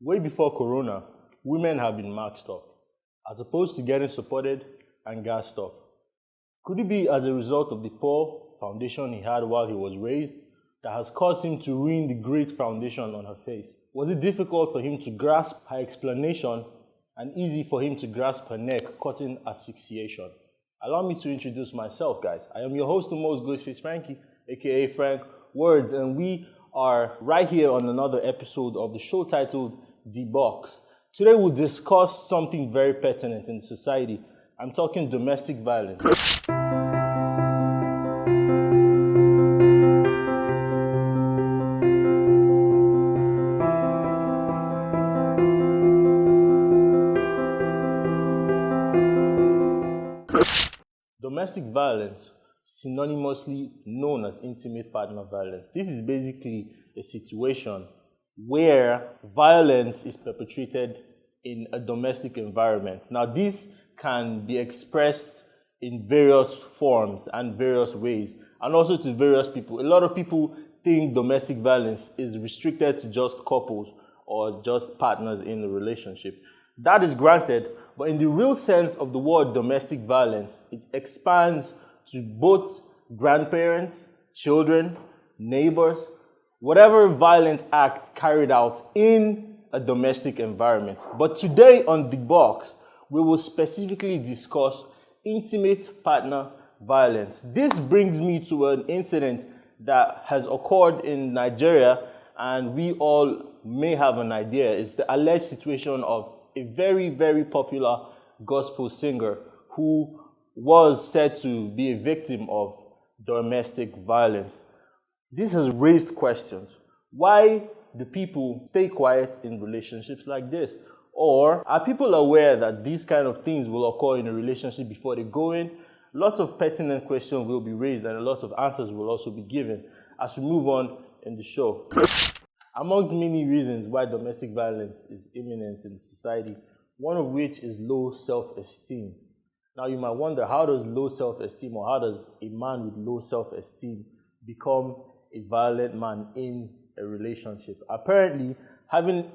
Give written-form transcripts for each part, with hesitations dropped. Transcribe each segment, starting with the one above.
Way before Corona, women have been maxed up, as opposed to getting supported and gassed up. Could it be as a result of the poor foundation he had while he was raised that has caused him to ruin the great foundation on her face? Was it difficult for him to grasp her explanation and easy for him to grasp her neck, causing asphyxiation? Allow me to introduce myself, guys. I am your host, the most Ghostface Frankie, aka FrankWordz, and we are right here on another episode of the show titled The Box. Today we'll discuss something very pertinent in society. I'm talking domestic violence. Domestic violence, synonymously known as intimate partner violence. This is basically a situation where violence is perpetrated in a domestic environment. Now, this can be expressed in various forms and various ways, and also to various people. A lot of people think domestic violence is restricted to just couples or just partners in a relationship. That is granted, but in the real sense of the word domestic violence, it expands to both grandparents, children, neighbors, whatever violent act carried out in a domestic environment. But today on The Box, we will specifically discuss intimate partner violence. This brings me to an incident that has occurred in Nigeria, and we all may have an idea. It's the alleged situation of a very, very popular gospel singer who was said to be a victim of domestic violence. This has raised questions. Why do people stay quiet in relationships like this? Or are people aware that these kind of things will occur in a relationship before they go in? Lots of pertinent questions will be raised and a lot of answers will also be given as we move on in the show. Amongst many reasons why domestic violence is imminent in society, one of which is low self-esteem. Now you might wonder, how does low self-esteem, or how does a man with low self-esteem become a violent man in a relationship? Apparently, having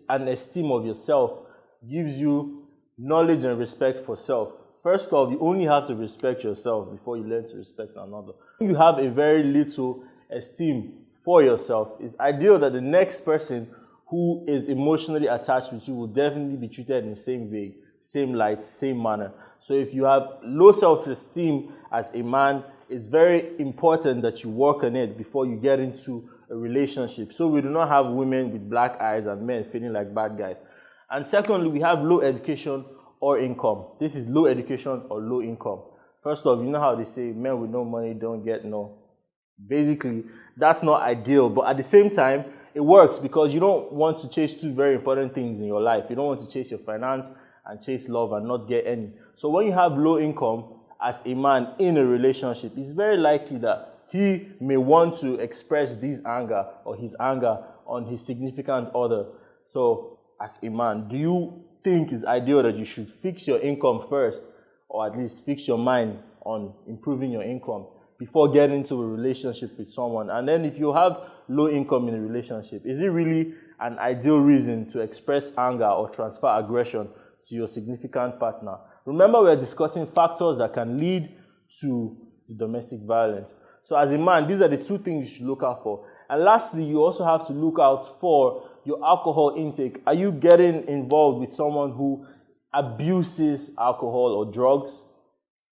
an esteem of yourself gives you knowledge and respect for self. First off, you only have to respect yourself before you learn to respect another. If you have a very little esteem for yourself, it's ideal that the next person who is emotionally attached with you will definitely be treated in the same way, same light, same manner. So if you have low self-esteem as a man, it's very important that you work on it before you get into a relationship, so we do not have women with black eyes and men feeling like bad guys. And secondly, we have low education or income. This is low education or low income. First off, you know how they say men with no money don't get no. Basically, that's not ideal, but at the same time, it works because you don't want to chase two very important things in your life. You don't want to chase your finance and chase love and not get any. So when you have low income as a man in a relationship, it's very likely that he may want to express this anger or his anger on his significant other. So as a man, do you think it's ideal that you should fix your income first, or at least fix your mind on improving your income before getting into a relationship with someone? And then if you have low income in a relationship, is it really an ideal reason to express anger or transfer aggression to your significant partner? Remember, we're discussing factors that can lead to the domestic violence. So as a man, these are the two things you should look out for. And lastly, you also have to look out for your alcohol intake. Are you getting involved with someone who abuses alcohol or drugs?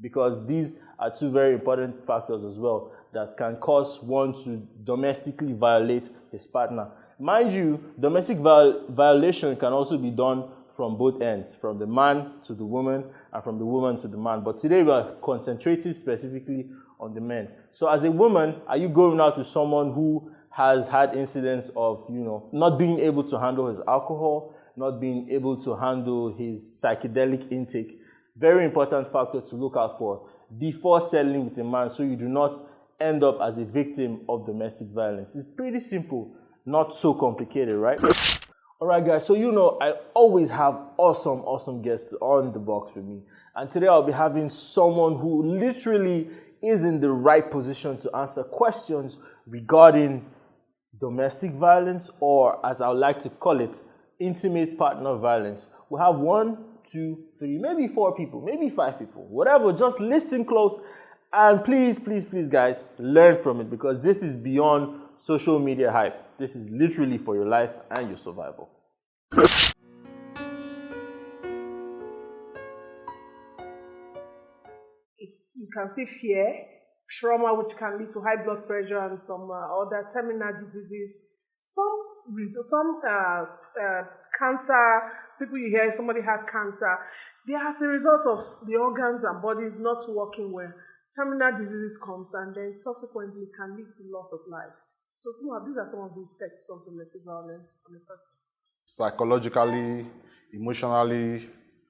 Because these are two very important factors as well that can cause one to domestically violate his partner. Mind you, domestic violation can also be done from both ends, from the man to the woman and from the woman to the man. But today we are concentrating specifically on the men. So as a woman, are you going out with someone who has had incidents of, not being able to handle his alcohol, not being able to handle his psychedelic intake? Very important factor to look out for before settling with a man, so you do not end up as a victim of domestic violence. It's pretty simple, not so complicated, right? All right, guys, so I always have awesome guests on The Box with me. And today I'll be having someone who literally is in the right position to answer questions regarding domestic violence, or as I would like to call it, intimate partner violence. We have 1, 2, 3, maybe 4 people, maybe 5 people, whatever. Just listen close and please, please, please, guys, learn from it, because this is beyond social media hype. This is literally for your life and your survival. You can see fear, trauma, which can lead to high blood pressure and some other terminal diseases. Some cancer, people you hear somebody had cancer, they are as a result of the organs and bodies not working well. Terminal diseases comes and then subsequently can lead to loss of life. So these are some of the effects of domestic violence on a person. Psychologically, emotionally,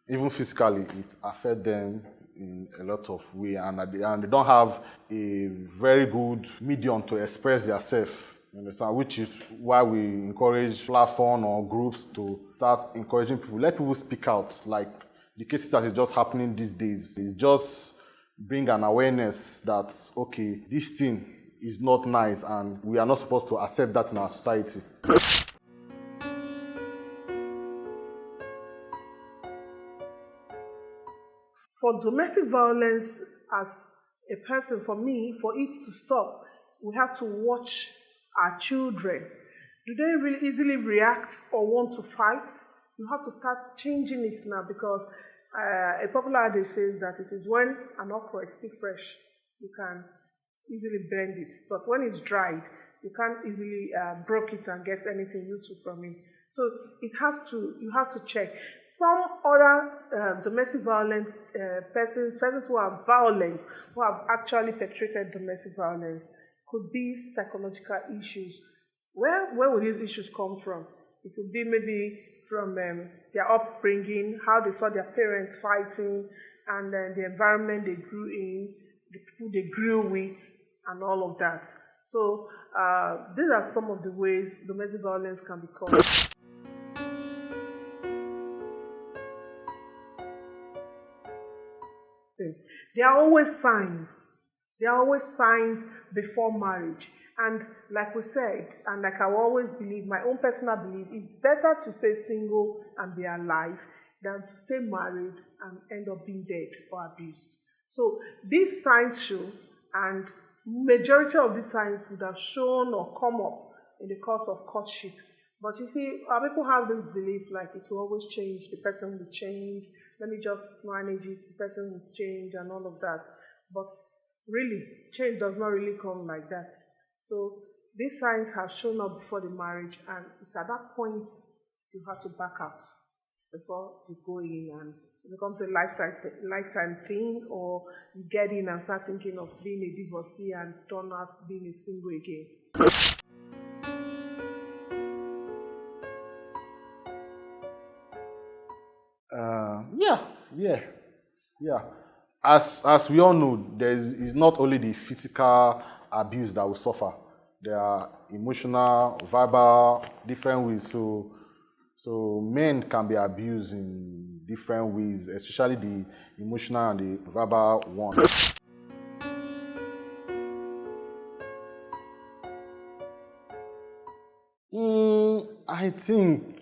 even physically, it affects them in a lot of ways, and they don't have a very good medium to express themselves. You understand? Which is why we encourage platforms or groups to start encouraging people. Let people speak out. Like the cases that is just happening these days, is just bring an awareness that, okay, this thing is not nice and we are not supposed to accept that in our society. For domestic violence, as a person, for me, for it to stop, we have to watch our children. Do they really easily react or want to fight? You have to start changing it now, because a popular adage says that it is when an okra is still fresh, you can easily blend it. But when it's dried, you can't easily broke it and get anything useful from it. So you have to check. Some other domestic violence persons who are violent, who have actually perpetrated domestic violence, could be psychological issues. Where will these issues come from? It could be maybe from their upbringing, how they saw their parents fighting, and then the environment they grew in, the people they grew with, and all of that. So these are some of the ways domestic violence can be caused. There are always signs. There are always signs before marriage. And like we said, and like I always believe, my own personal belief, it's better to stay single and be alive than to stay married and end up being dead or abused. So these signs show, and majority of these signs would have shown or come up in the course of courtship. But you see, our people have this belief like it will always change, the person will change, let me just manage it, the person will change and all of that. But really, change does not really come like that. So these signs have shown up before the marriage, and it's at that point you have to back out before you go in, and it becomes a lifetime thing, or you get in and start thinking of being a divorcee and turn out being a single again. Yeah. As we all know, it's not only the physical abuse that we suffer. There are emotional, verbal, different ways. So men can be abused in different ways, especially the emotional and the verbal ones. I think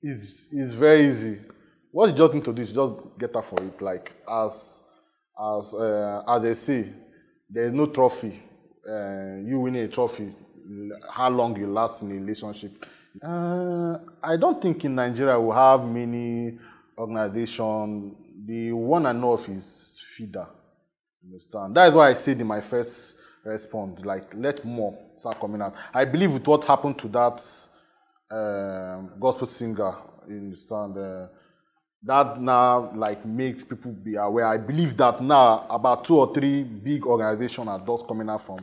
it's very easy. What you just need to do is just get up for it. Like as they say, there is no trophy. You winning a trophy, how long you last in a relationship. I don't think in Nigeria we have many organizations. The one I know of is FIDA. Understand? That is why I said in my first response, like, let more start coming out. I believe with what happened to that gospel singer, you understand, that now like makes people be aware. I believe that now about 2 or 3 big organizations are just coming out from.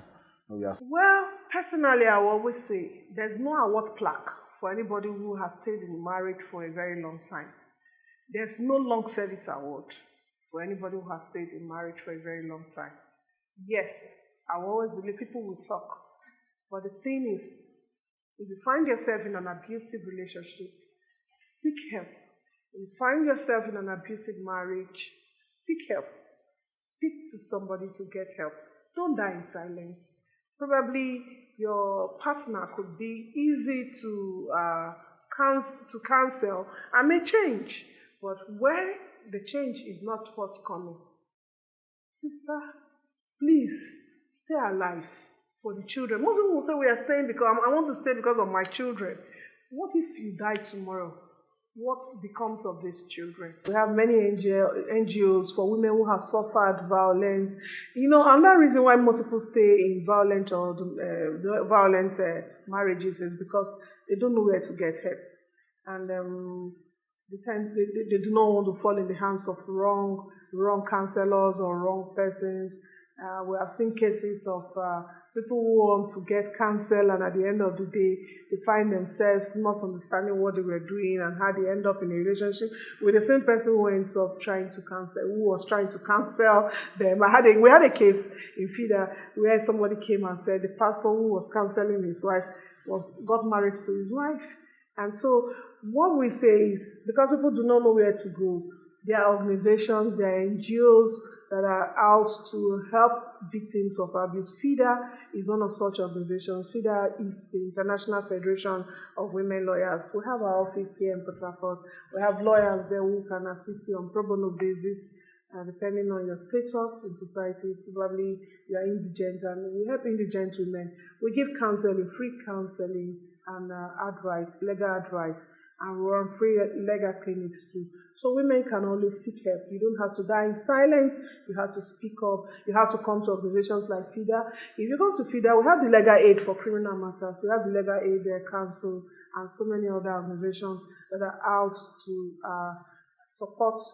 Well, personally, I will always say there's no award plaque for anybody who has stayed in marriage for a very long time. There's no long service award for anybody who has stayed in marriage for a very long time. Yes, I will always believe people will talk, but the thing is, if you find yourself in an abusive relationship, seek help. If you find yourself in an abusive marriage, seek help. Speak to somebody to get help. Don't die in silence. Probably your partner could be easy to cancel and may change. But where the change is not forthcoming, sister, please stay alive for the children. Most people will say we are staying because I want to stay because of my children. What if you die tomorrow? What becomes of these children? We have many NGOs for women who have suffered violence. Another reason why most people stay in violent marriages is because they don't know where to get help. And they do not want to fall in the hands of wrong counselors or wrong persons. We have seen cases of people who want to get counsel, and at the end of the day, they find themselves not understanding what they were doing and how they end up in a relationship with the same person who ends up who was trying to counsel them. We had a case in FIDA where somebody came and said the pastor who was counseling his wife got married to his wife. And so what we say is, because people do not know where to go, there are organizations, there are NGOs that are out to help victims of abuse. FIDA is one of such organizations. FIDA is the International Federation of Women Lawyers. We have our office here in Port Harcourt. We have lawyers there who can assist you on pro bono basis, depending on your status in society. Probably you are indigent, and we help indigent women. We give counseling, free counseling, and legal advice, and we run free legal clinics too. So women can always seek help. You don't have to die in silence. You have to speak up. You have to come to organizations like FIDA. If you go to FIDA, we have the legal aid for criminal matters. We have the legal aid council and so many other organizations that are out to support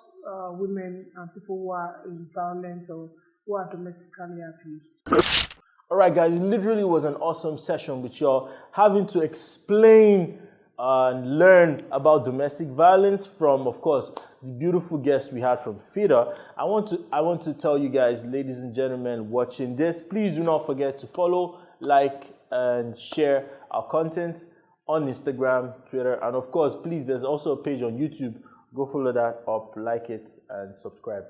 women and people who are in violence or who are domestically abused. All right, guys, it literally was an awesome session with y'all, having to explain and learn about domestic violence from, of course, the beautiful guests we had from FIDA. I want to tell you guys, ladies and gentlemen, watching this, please do not forget to follow, like, and share our content on Instagram, Twitter, and of course, please, there's also a page on YouTube. Go follow that up, like it, and subscribe.